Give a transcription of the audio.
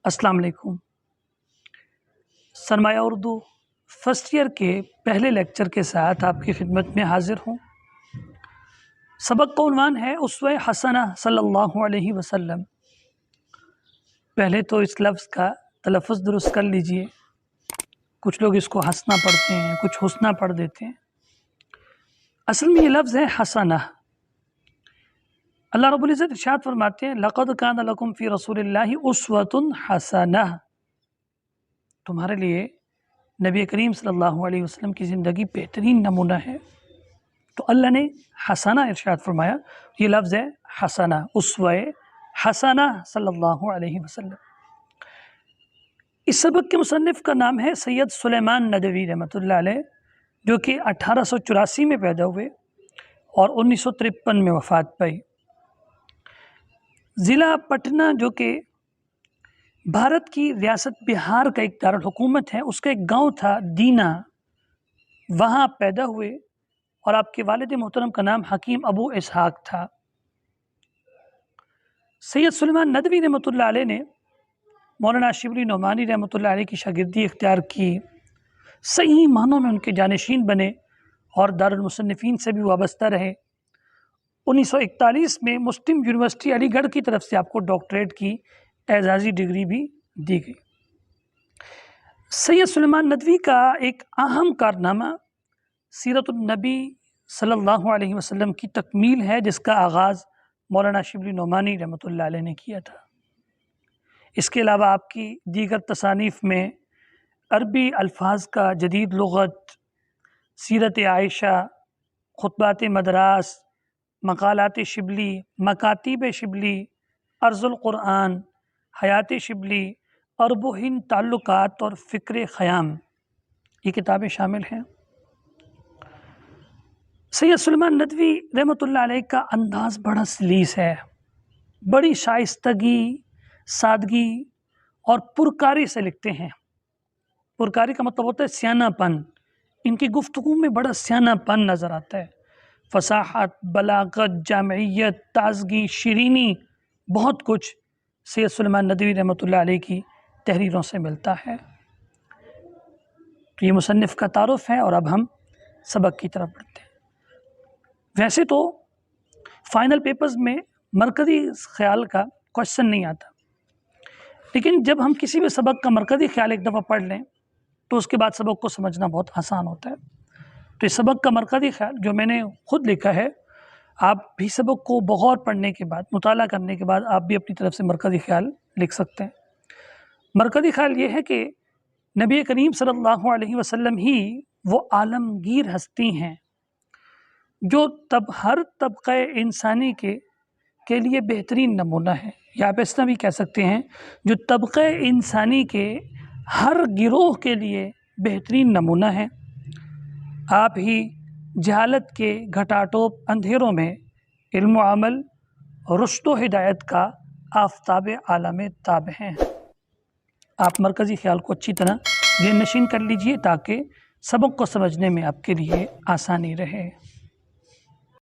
अस्सलाम वालेकुम। सरमाया Urdu first year के पहले लेक्चर के साथ आपकी खिदमत में हाजिर हूँ। सबक का उन्वान है उसवे हसना सल्लल्लाहु अलैहि वसल्लम। पहले तो इस लफ्ज़ का तलफ़्फ़ुज़ दुरुस्त कर लीजिए। कुछ लोग इसको हसना पढ़ते हैं, कुछ हुस्ना पढ़ देते हैं। असल में ये लफ्ज़ है हसना। अल्लाह रब्बुल इज़्ज़त इरशाद फरमाते हैं लक़द कान लकुम फ़ी रसूलिल्लाहि उस्वतुन हसना। तुम्हारे लिए नबी करीम सल्लल्लाहु अलैहि वसल्लम की ज़िंदगी बेहतरीन नमूना है। तो अल्लाह ने हसना इरशाद फरमाया, ये लफ्ज़ है हसना, उस्वे हसना सल्लल्लाहु अलैहि वसल्लम। इस सबक के मुसन्निफ़ का नाम है सैयद सुलेमान नदवी रहमतुल्लाह अलैह, जो कि 1884 में पैदा हुए और 1953 में वफ़ात पाई। ज़िला पटना जो कि भारत की रियासत बिहार का एक दारुल हुकूमत है, उसका एक गांव था दीना, वहाँ पैदा हुए और आपके वालिद मोहतरम का नाम हकीम अबू इसहाक था। सैयद सुलेमान नदवी रहमतुल्लाह अलैह ने मौलाना शिबली नोमानी रहमतुल्लाह अलैह की शागिर्दी इख्तियार की, सही मानों में उनके जानशीन बने और दारुल मुसन्निफ़ीन से भी वाबस्ता रहे। 1941 में मुस्लिम यूनिवर्सिटी अलीगढ़ की तरफ से आपको डॉक्टरेट की एजाज़ी डिग्री भी दी गई। सैयद सुलेमान नदवी का एक अहम कारनामा सीरतुन नबी सल्लल्लाहु अलैहि वसल्लम की तकमील है, जिसका आगाज़ मौलाना शिबली नोमानी रहमतुल्लाह अलैह ने किया था। इसके अलावा आपकी दीगर तसानीफ़ में अरबी अल्फाज का जदीद लुग़त, सीरत आयशा, खुतबात मदरास, मकालात शिबली, मकातीब शिबली, अर्ज़ुल क़ुरआन, हयात शिबली, अरब हिंद ताल्लुकात और फ़िक्र ख़याम, ये किताबें शामिल हैं। सैयद सुलेमान नदवी रहमतुल्लाह अलैह का अंदाज़ बड़ा सलीस है, बड़ी शाइस्तगी, सादगी और पुरकारी से लिखते हैं। पुरकारी का मतलब होता है सियानापन। इनकी गुफ्तगू में बड़ा सियानापन नज़र आता है। फसाहत, बलागत, जामियत, ताज़गी, शीरीनी, बहुत कुछ सैयद सुलेमान नदवी रहमतुल्लाह अलैह की तहरीरों से मिलता है। तो ये मुसन्निफ़ का तारुफ़ है और अब हम सबक की तरफ बढ़ते हैं। वैसे तो फ़ाइनल पेपर्स में मरकज़ी ख़याल का क्वेश्चन नहीं आता, लेकिन जब हम किसी भी सबक का मरकज़ी ख़याल एक दफ़ा पढ़ लें तो उसके बाद सबक को समझना बहुत आसान होता है। तो इस सबक का मरकज़ी ख़याल जो मैंने ख़ुद लिखा है, आप भी सबक को बग़ौर पढ़ने के बाद, मुताला करने के बाद आप भी अपनी तरफ से मरकज़ी ख़याल लिख सकते हैं। मरकज़ी ख़याल ये है कि नबी करीम सल्लल्लाहु अलैहि वसल्लम ही वो आलमगीर हस्ती हैं जो हर तबक़े इंसानी के लिए बेहतरीन नमूना है, या आप इस तरह भी कह सकते हैं जो तबक़े इंसानी के हर गिरोह के लिए बेहतरीन नमूना है। आप ही जहालत के घटाटोप अंधेरों में इल्म व अमल, रुश्द व हिदायत का आफ़ताब आलम ताब हैं। आप मरकज़ी ख़याल को अच्छी तरह ज़हन नशीन कर लीजिए ताकि सबक को समझने में आपके लिए आसानी रहे।